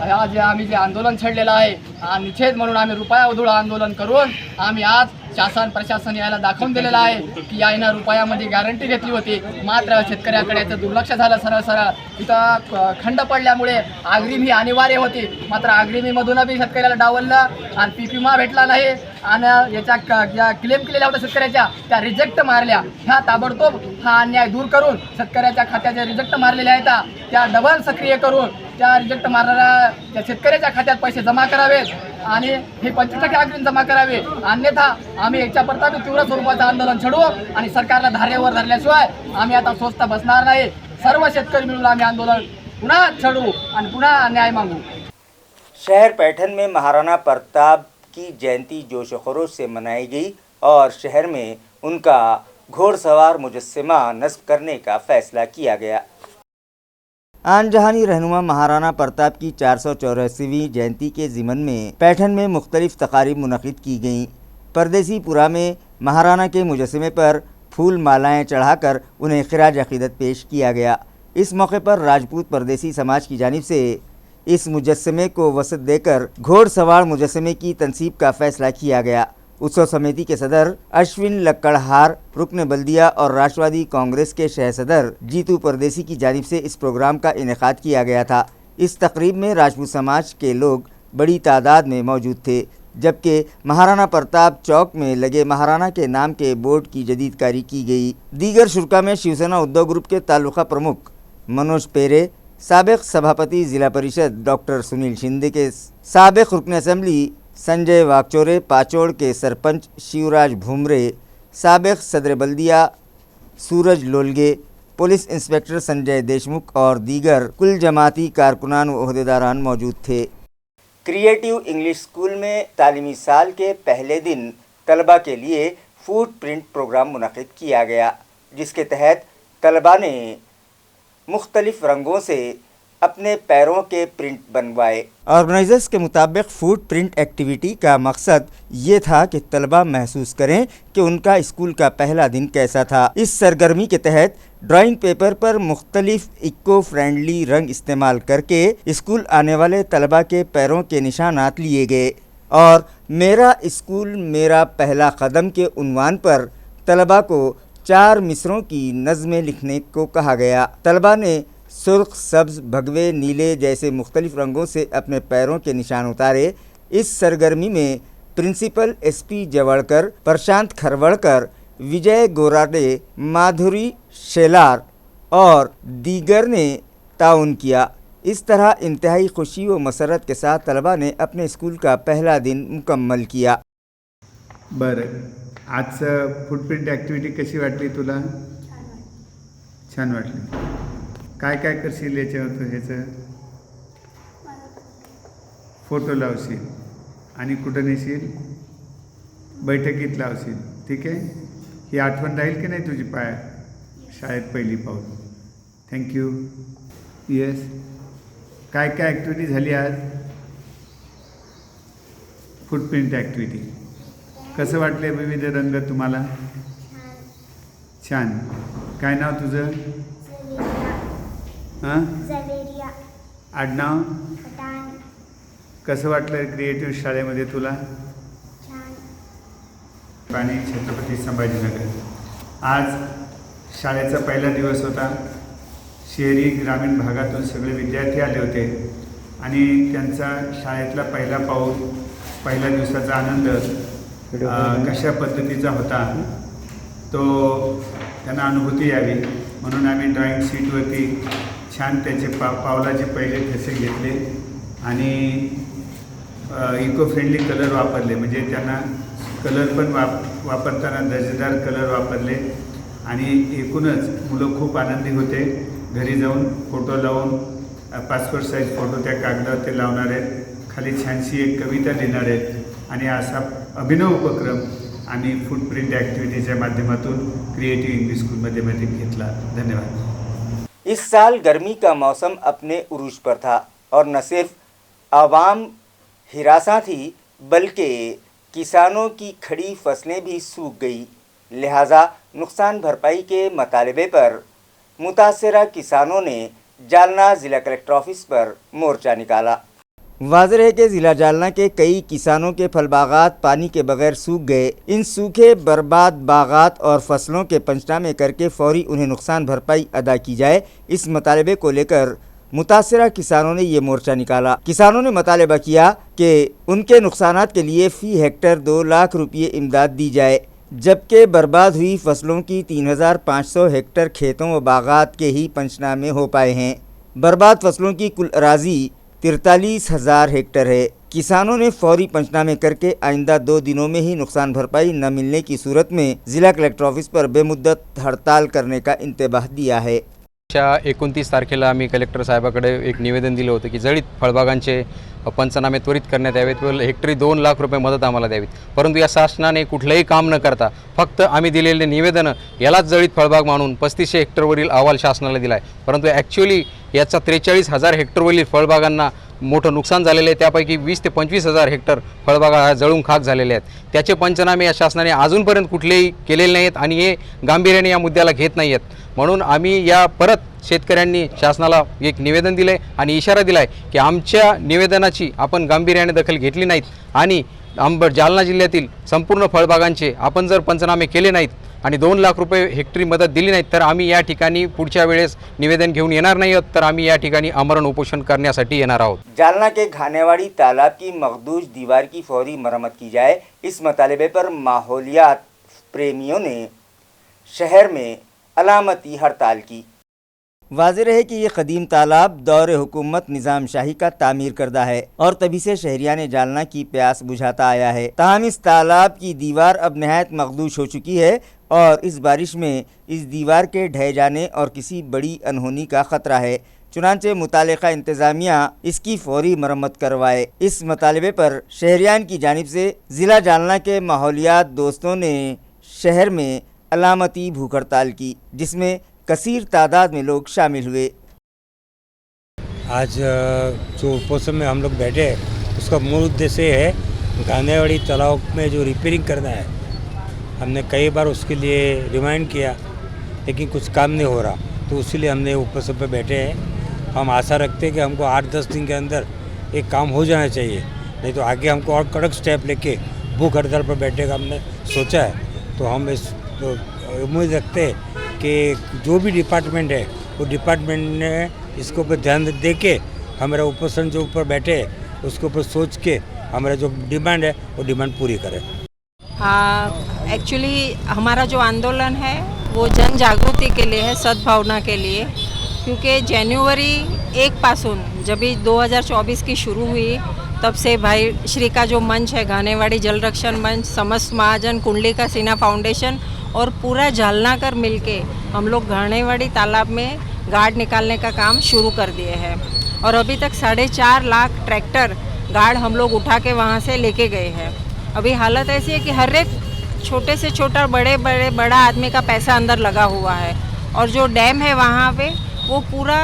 आज आम्ही जे आंदोलन छेडलेलं आहे, निषेध म्हणून आम्ही रुपया उधळा आंदोलन करून आम्ही आज शासन प्रशासन याला दाखवून दिलेलं आहे की यानं रुपयामध्ये गॅरंटी घेतली होती, मात्र शेतकऱ्याकडे याचं दुर्लक्ष झालं. सरळ इथं खंड पडल्यामुळे अग्रिम ही अनिवार्य होती, मात्र अग्रिमीमधून बी शेतकऱ्याला डावललं आणि पीक विमा भेटला नाही आणि याच्या ज्या क्लेम केलेल्या होत्या शेतकऱ्याच्या त्या रिजेक्ट मारल्या. ह्या ताबडतोब हा अन्याय दूर करून शेतकऱ्याच्या खात्याच्या रिजेक्ट मारलेल्या आहेत त्या डबल सक्रिय करून त्या रिजेक्ट मारणाऱ्या त्या शेतकऱ्याच्या खात्यात पैसे जमा करावेत आणि हे 25% अग्रिम जमा करावे, अन्यथा आम्ही याच्या परता तीव्र स्वरूपाचं आंदोलन छेडू आणि सरकारला धारेवर धरल्याशिवाय आम्ही आता स्वस्थ बसणार नाही. सर्व शेतकरी मिळून आम्ही आंदोलन पुन्हा छेडू आणि पुन्हा न्याय मागू। शहर पैठन में महाराणा प्रताप की जयंती जोश खरोश से मनाई गई और शहर में उनका घोड़सवार मुजस्समा नस्ब करने का फैसला किया गया। आन जहानी रहनुमा महाराणा प्रताप की 484वीं जयंती के ज़िमन में पैठन में मुख्तलिफ तकारीब मुनक़िद की गईं। परदेसीपुरा में महाराणा के मुजस्समे पर फूल मालाएँ चढ़ाकर उन्हें खिराज अक़ीदत पेश किया गया। इस मौके पर राजपूत परदेसी समाज की जानिब से इस मुजस्समे को वसत देकर घोड़सवार मुजस्समे की तनसीब का फ़ैसला किया गया। उत्सव समिति के सदर अश्विन लक्कड़हार, रुकन बल्दिया और राष्ट्रवादी कांग्रेस के शहर सदर जीतू परदेसी की जानिब से इस प्रोग्राम का इनेकाद किया गया था। इस तकरीब में राजपूत समाज के लोग बड़ी तादाद में मौजूद थे, जबकि महाराणा प्रताप चौक में लगे महाराणा के नाम के बोर्ड की जदीदकारी की गई। दीगर शुरा में शिवसेना उद्योग ग्रुप के तालुका प्रमुख मनोज पेरे, साबिक सभापति ज़िला परिषद डॉक्टर सुनील शिंदे के साबिक रुकन असम्बली संजय वाकचोरे, पाचोड़ के सरपंच शिवराज भूमरे, साबिक सदर बल्दिया सूरज लोलगे, पुलिस इंस्पेक्टर संजय देशमुख और दीगर कुल जमाती कारकुनान व ओहदेदारान मौजूद थे। क्रिएटिव इंग्लिश स्कूल में तालीमी साल के पहले दिन तलबा के लिए फूड प्रिंट प्रोग्राम मुनक़िद किया गया, जिसके तहत तलबा ने मुख्तलिफ़ रंगों से अपने पैरों के प्रिंट बनवाए। ऑर्गेनाइजर्स के मुताबिक फुट प्रिंट एक्टिविटी का मकसद ये था कि तलबा महसूस करें कि उनका स्कूल का पहला दिन कैसा था। इस सरगर्मी के तहत ड्राइंग पेपर पर मुख्तलिफ इको फ्रेंडली रंग इस्तेमाल करके स्कूल आने वाले तलबा के पैरों के निशानात लिए गए और मेरा स्कूल मेरा पहला कदम के उन्वान पर तलबा को 4 मिसरों की नज़में लिखने को कहा गया। तलबा ने सुर्ख, सब्ज़, भगवे, नीले जैसे मुख्तलिफ रंगों से अपने पैरों के निशान उतारे। इस सरगर्मी में प्रिंसिपल SP जवड़कर, प्रशांत खरवड़कर, विजय गोराडे, माधुरी शेलार और दीगर ने ताउन किया। इस तरह इंतहाई खुशी व मसरत के साथ तलबा ने अपने स्कूल का पहला दिन मुकम्मल किया। बरं, आजचं फुटप्रिंट ॲक्टिव्हिटी कशी वाटली तुला? छान वाटली. काय काय करशील याच्यावर? ह्याचं फोटो लावशील आणि कुठं नेशील? बैठकीत लावशील. ठीक आहे. ही आठवण राहील की नाही तुझी शाळेत पहिली पाऊल? थँक्यू. येस. काय काय ॲक्टिव्हिटी झाली आज? Footprint activity. कसं वाटले विविध रंग तुम्हाला? छान. काय नाव तुझं? हां, आडनाव? कसं वाटलं क्रिएटिव्ह शाळेमध्ये तुला? पाणी छत्रपती संभाजीनगर. आज शाळेचा पहिला दिवस होता. शहरी ग्रामीण भागातून सगळे विद्यार्थी आले होते आणि त्यांचा शाळेतला पहिला पाऊल, पहिल्या दिवसाचा आनंद कशा पद्धतीचा होता तो त्यांना अनुभूती यावी म्हणून आम्ही ड्रॉईंग शीटवरती छान त्याचे पावलाचे पहिले ठसे घेतले आणि इको फ्रेंडली कलर वापरले. म्हणजे त्यांना कलर पण वापरताना दर्जेदार कलर वापरले आणि एकूणच मुलं खूप आनंदी होते. घरी जाऊन फोटो लावून पासपोर्ट साईज फोटो त्या कागदावर ते लावणार आहेत. खाली छानशी एक कविता लिहिणार आहेत आणि असा अभिनव उपक्रम आम्ही फुटप्रिंट ॲक्टिव्हिटीच्या माध्यमातून क्रिएटिव्ह इंग्लिश स्कूलमध्ये घेतला. धन्यवाद. इस साल गर्मी का मौसम अपने उरूज पर था और न सिर्फ आवाम हिरासा थी बल्कि किसानों की खड़ी फसलें भी सूख गई। लिहाजा नुकसान भरपाई के मतालबे पर मुतासरा किसानों ने जालना ज़िला कलेक्टर ऑफिस पर मोर्चा निकाला। वाज़ेह है कि ज़िला जालना के कई किसानों के फल बागात पानी के बगैर सूख गए। इन सूखे बर्बाद बागात और फसलों के पंचनामे करके फौरी उन्हें नुकसान भरपाई अदा की जाए, इस मतालबे को लेकर मुतासरा किसानों ने ये मोर्चा निकाला। किसानों ने मुतालबा किया कि उनके नुकसानात के लिए फ़ी हेक्टर 2 लाख रुपये इमदाद दी जाए, जबकि बर्बाद हुई फसलों की 3500 हेक्टर खेतों व बागात के ही पंचनामे हो पाए हैं। बर्बाद फसलों की कुल अराजी 43,000 हेक्टर है। किसानों ने फौरी पंचनामे करके आइंदा 2 दिनों में ही नुकसान भरपाई न मिलने की सूरत में ज़िला कलेक्टर ऑफिस पर बेमुद्दत हड़ताल करने का इंतबाह दिया है। 29 तारखेला आम्ही कलेक्टर साहेबाकडे एक निवेदन दिलं होतं की जळीत फळबागांचे पंचनामे त्वरित करण्यात यावेत व हेक्टरी 2 लाख रुपये मदत आम्हाला द्यावीत. परंतु या शासनाने कुठलंही काम न करता फक्त आम्ही दिलेले निवेदनं यालाच जळीत फळबाग मानून 3500 हेक्टरवरील अहवाल शासनाला दिला आहे. परंतु ॲक्च्युअली याचा 43,000 हेक्टरवरील फळबागांना मोठं नुकसान झालेलं आहे. त्यापैकी 20 ते 25,000 हेक्टर फळबागा जळून खाक झालेले आहेत. त्याचे पंचनामे या शासनाने अजूनपर्यंत कुठलेही केलेले नाहीत आणि हे गांभीर्याने या मुद्द्याला घेत नाही आहेत. म्हणून आम्ही या परत शेतकऱ्यांनी शासनाला एक निवेदन दिलं आहे आणि इशारा दिला आहे की आमच्या निवेदनाची आपण गांभीर्याने दखल घेतली नाहीत आणि जालना जिल्ह्यातील संपूर्ण फळबागांचे आपण जर पंचनामे केले नाहीत आणि 2 लाख रुपये हेक्टरी मदत दिली नाहीत तर आम्ही या ठिकाणी पुढच्या वेळेस निवेदन घेऊन येणार नाही आहोत, तर आम्ही या ठिकाणी आमरण उपोषण करण्यासाठी येणार आहोत. जालना के घानेवाड़ी तालाब की मखदूज दीवार की फौरी मरम्मत की जाए, इस मतालबे पर माहौलियात प्रेमियों ने शहर में अलामती हड़ताल की। वाज़ेह है कि ये कदीम तालाब दौर हुकूमत निज़ाम शाही का तामीर करदा है और तभी से शहरियान जालना की प्यास बुझाता आया है। ताहम इस तालाब की दीवार अब नहायत मखदूश हो चुकी है और इस बारिश में इस दीवार के ढह जाने और किसी बड़ी अनहोनी का ख़तरा है। चुनांचे मुतालिका इंतज़ामिया इसकी फौरी मरम्मत करवाए। इस मतालबे पर शहरियान की जानिब से ज़िला जालना के माहौलियात दोस्तों ने शहर में अलामती भूख हड़ताल की, जिसमें कसीर तादाद में लोग शामिल हुए। आज जो उपोषण में हम लोग बैठे हैं उसका मूल उद्देश्य है गानेवाड़ी तालाब में जो रिपेयरिंग करना है। हमने कई बार उसके लिए रिमाइंड किया लेकिन कुछ काम नहीं हो रहा, तो इसीलिए हमने उपोषण पे बैठे हैं। हम आशा रखते हैं कि हमको 8-10 दिन के अंदर एक काम हो जाना चाहिए, नहीं तो आगे हमको और कड़क स्टेप लेके भूख हड़ताल पर बैठने का हमने सोचा है। तो हम इस उम्मीद रखते हैं कि जो भी डिपार्टमेंट है वो डिपार्टमेंट ने इसके ऊपर ध्यान दे के हमारा उपोषण जो ऊपर बैठे हैं उसके ऊपर सोच के हमारा जो डिमांड है वो डिमांड पूरी करें। एक्चुअली हमारा जो आंदोलन है वो जन जागृति के लिए है, सद्भावना के लिए, क्योंकि जनवरी 1 पासून जब 2024 की शुरू हुई तब से भाई श्री का जो मंच है गानेवाड़ी जल रक्षण मंच, समस्त महाजन, कुंडली का सीना फाउंडेशन और पूरा जालनाकर मिलके हम लोग गानेवाड़ी तालाब में गाड़ निकालने का काम शुरू कर दिए हैं। और अभी तक 4.5 लाख ट्रैक्टर गाड़ हम लोग उठा के वहाँ से लेके गए हैं। अभी हालत ऐसी है कि हर एक छोटे से छोटा बड़ा आदमी का पैसा अंदर लगा हुआ है और जो डैम है वहाँ पे वो पूरा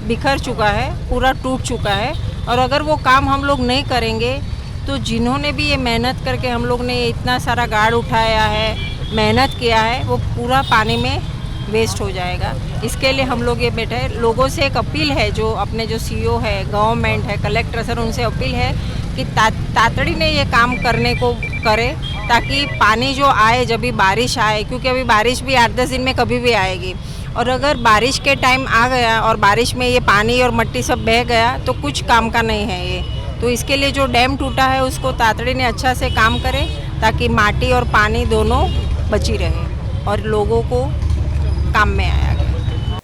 बिखर चुका है, पूरा टूट चुका है। और अगर वो काम हम लोग नहीं करेंगे तो जिन्होंने भी ये मेहनत करके हम लोग ने इतना सारा गाड़ उठाया है, मेहनत किया है, वो पूरा पानी में वेस्ट हो जाएगा। इसके लिए हम लोग ये बैठे हैं। लोगों से एक अपील है, जो अपने जो सीईओ है, गवर्नमेंट है, कलेक्टर सर, उनसे अपील है कि तातड़ी ने ये काम करने को करे ताकि पानी जो आए जब भी बारिश आए, क्योंकि अभी बारिश भी 8-10 दिन में कभी भी आएगी, और अगर बारिश के टाइम आ गया और बारिश में ये पानी और मिट्टी सब बह गया तो कुछ काम का नहीं है ये। तो इसके लिए जो डैम टूटा है उसको तातड़ी ने अच्छा से काम करे ताकि माटी और पानी दोनों बची रहे और लोगों को काम में आया गया।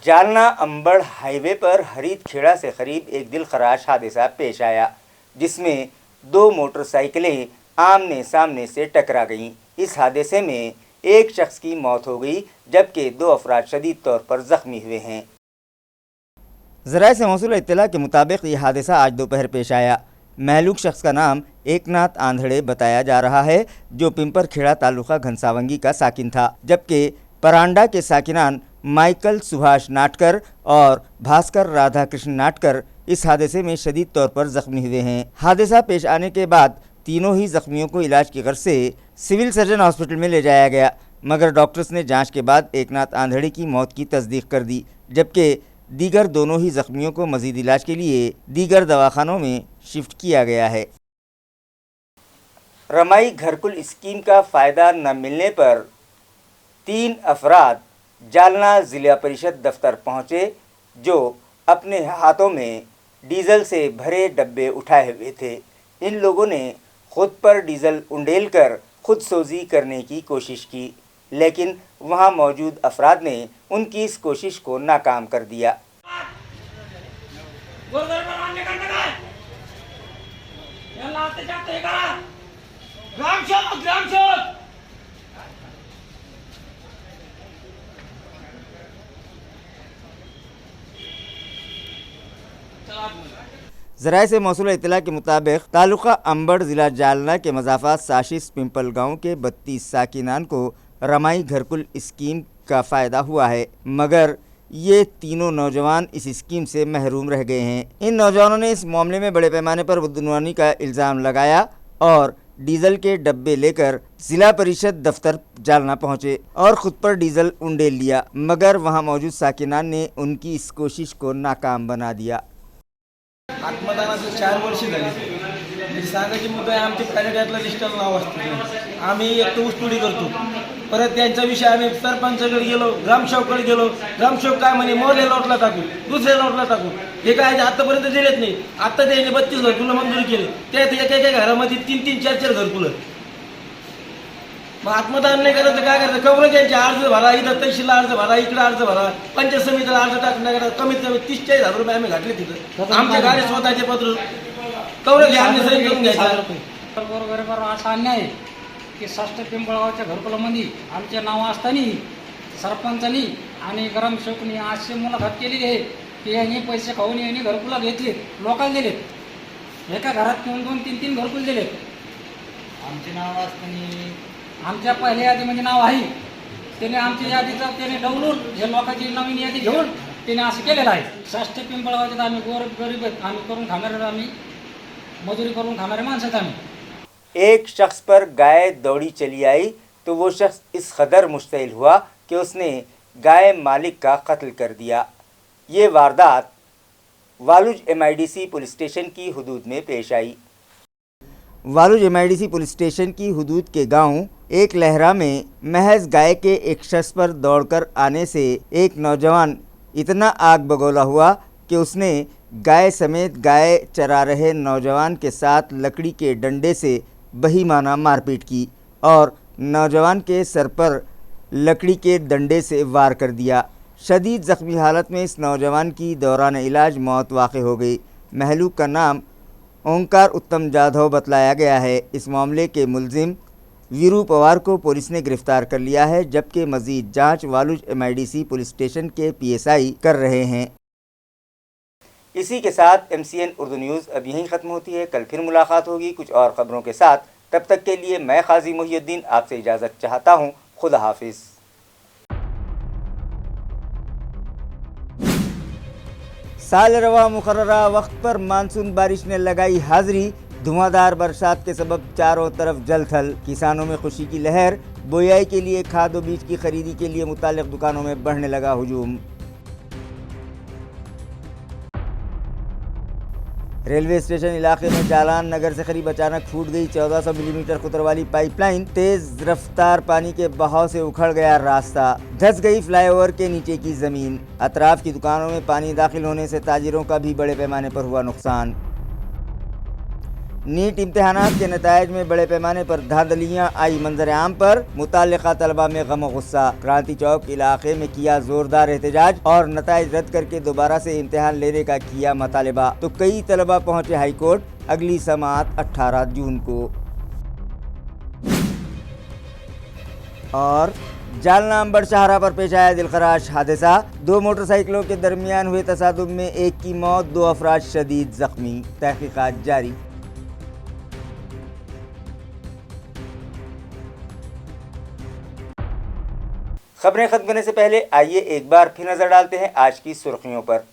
जालना अंबड़ हाईवे पर हरीदखेड़ा से करीब एक दिलखराश हादसा पेश आया, जिसमें 2 मोटरसाइकिलें आमने सामने से टकरा गईं। इस हादसे में एक शख्स की मौत हो गई जबकि 2 अफराद शदीद तौर पर जख्मी हुए हैं। ज़राए से मौसूल इत्तला के मुताबिक ये हादसा आज दोपहर पेश आया। महलूक शख्स का नाम एकनाथ आंधड़े बताया जा रहा है, जो पिंपरखेड़ा तालुका घनसावंगी का साकिन था, जबकि परांडा के साकिनान माइकल सुभाष नाटकर और भास्कर राधाकृष्ण नाटकर इस हादसे में शदीद तौर पर जख्मी हुए हैं। हादसा पेश आने के बाद तीनों ही जख्मियों को इलाज की गर्ज से सिविल सर्जन हॉस्पिटल में ले जाया गया, मगर डॉक्टर्स ने जांच के बाद एकनाथ आंधड़े की मौत की तस्दीक कर दी, जबकि दीगर दोनों ही जख्मियों को मजीद इलाज के लिए दीगर दवाखानों में शिफ्ट किया गया है। रमाई घरकुल स्कीम का फ़ायदा न मिलने पर 3 अफराद जालना ज़िला परिषद दफ्तर पहुँचे, जो अपने हाथों में डीजल से भरे डब्बे उठाए हुए थे। इन लोगों ने खुद पर डीजल उंडेल कर खुदसोजी करने की कोशिश की, लेकिन वहां मौजूद अफराद ने उनकी इस कोशिश को नाकाम कर दिया। ज़राए से मौसूल इत्तला के मुताबिक तालुका अंबड़ ज़िला जालना के मज़ाफ़ात साशिश पिंपल गाँव के 32 साकिनान को रमाई घरकुल स्कीम का फ़ायदा हुआ है, मगर ये तीनों नौजवान इस स्कीम से महरूम रह गए हैं। इन नौजवानों ने इस मामले में बड़े पैमाने पर बदनवानी का इल्ज़ाम लगाया और डीजल के डब्बे लेकर ज़िला परिषद दफ्तर जालना पहुँचे और ख़ुद पर डीजल उंडेल लिया, मगर वहाँ मौजूद साकिनान ने उनकी इस कोशिश को नाकाम बना दिया। आत्मदानाचे 4 वर्ष झाली, म्हणजे सांगायची मुद्दा आहे आमचे पॅलेट्यातलं लिस्टला नाव असते। आम्ही एक तर ऊसतोडी करतो, परत त्यांचा विषय आम्ही सरपंचाकडे गेलो, ग्रामसेवकाकडे गेलो, ग्रामसेवक काय म्हणे मोरले लॉटला टाकू, दुसऱ्या लॉटला टाकू, हे काय आतापर्यंत दिलेत नाही। आता त्यांनी 32 घरकुलं मंजूर केले, त्यात एका घरामध्ये 3-3, 4-4 घरकुलं। मग आत्मदान नाही करायचं काय करायचं, कवरं त्यांचे अर्ज भरा, इथं तहसीलला अर्ज भरा, इकडे अर्ज भरा, पंचायत समितीला अर्ज टाकण्याकरता कमीत कमी 30-40 रुपये आम्ही घातले तिथं। आमच्या गाडी स्वतःचे पत्र कवरं घ्या, आम्ही सही करून घ्यायचं। बरोबर असा अन्याय आहे की 6 पिंपळगावच्या घरकुलामध्ये आमचे नाव असताना सरपंचांनी आणि ग्रामसेवकांनी अशी मुलाखत केलेली आहे की यांनी पैसे खाऊन यांनी घरकुला घेतले, लोकांना दिलेत, एका घरात 2-2, 3-3 घरकुल दिलेत। आमचे नाव असताना आमच्या पहिल्या यादीमध्ये नाव आहे, त्याने आमच्या यादीचं त्याने डाउनलोड हे लोकांची नवीन यादी घेऊन त्याने असं केलेलं आहे. साष्ट पिंपळगावच्यात आम्ही गरीब आहेत, आम्ही करून खाणारे, आम्ही मजुरी करून खाणारे माणसं आहेत आम्ही. एक शख्स पर गाय दौड़ी चली आई तो वो शख्स इस कदर मुश्तइल हुआ कि उसने गाय मालिक का कत्ल कर दिया। ये वारदात वालुज MIDC पुलिस स्टेशन की हदूद में पेश आई। वालुज MIDC पुलिस स्टेशन की हदूद के गांव एक लहरा में महज गाय के एक शख्स पर दौड़कर आने से एक नौजवान इतना आग बगोला हुआ कि उसने गाय समेत गाय चरा रहे नौजवान के साथ लकड़ी के डंडे से बहीमाना मारपीट की और नौजवान के सर पर लकड़ी के डंडे से वार कर दिया। शदीद ज़ख्मी हालत में इस नौजवान की दौरान इलाज मौत वाक़ हो गई। महलूक का नाम ओंकार उत्तम जाधव बतलाया गया है। इस मामले के मुलजिम वीरू पवार को पुलिस ने गिरफ्तार कर लिया है, जबकि मज़ीद जांच वालुज MIDC पुलिस स्टेशन के PSI कर रहे हैं। इसी के साथ MCN उर्दू न्यूज़ अब यहीं ख़त्म होती है। कल फिर मुलाकात होगी कुछ और ख़बरों के साथ। तब तक के लिए मैं काजी मोहिउद्दीन आपसे इजाज़त चाहता हूँ। खुदा हाफिज़। साल रवा मुकर्ररा वक्त पर मानसून बारिश ने लगाई हाजिरी। धुआंधार बरसात के सबब चारों तरफ जल थल। किसानों में खुशी की लहर। बोयाई के लिए खाद और बीज की खरीदी के लिए मुताल्लिक़ दुकानों में बढ़ने लगा हुजूम। रेलवे स्टेशन इलाके में जालान नगर से करीब अचानक फूट गई 1400 मिलीमीटर कुतर वाली पाइपलाइन। तेज रफ्तार पानी के बहाव से उखड़ गया रास्ता। धंस गई फ्लाईओवर के नीचे की ज़मीन। अतराफ की दुकानों में पानी दाखिल होने से ताजिरों का भी बड़े पैमाने पर हुआ नुकसान। नीट इम्तिहानात के नताइज में बड़े पैमाने पर धांधलियाँ आई मंजर आम पर। मुताल्लिका तलबा में गम और गुस्सा। क्रांति चौक इलाके में किया जोरदार एहतजाज और नताइज रद्द करके दोबारा से इम्तिहान लेने का किया मुतालबा। तो कई तलबा पहुँचे हाई कोर्ट। अगली समाअत 18 जून को। और जालना अंबड़ शाहरा पर पेश आया दिलखराश हादसा। 2 मोटरसाइकिलों के दरमियान हुए तसादुम में एक की मौत, 2 अफराद शदीद जख्मी। तहकीकात जारी। खबरें खत्म करने से पहले आइए एक बार फिर नजर डालते हैं आज की सुर्खियों पर।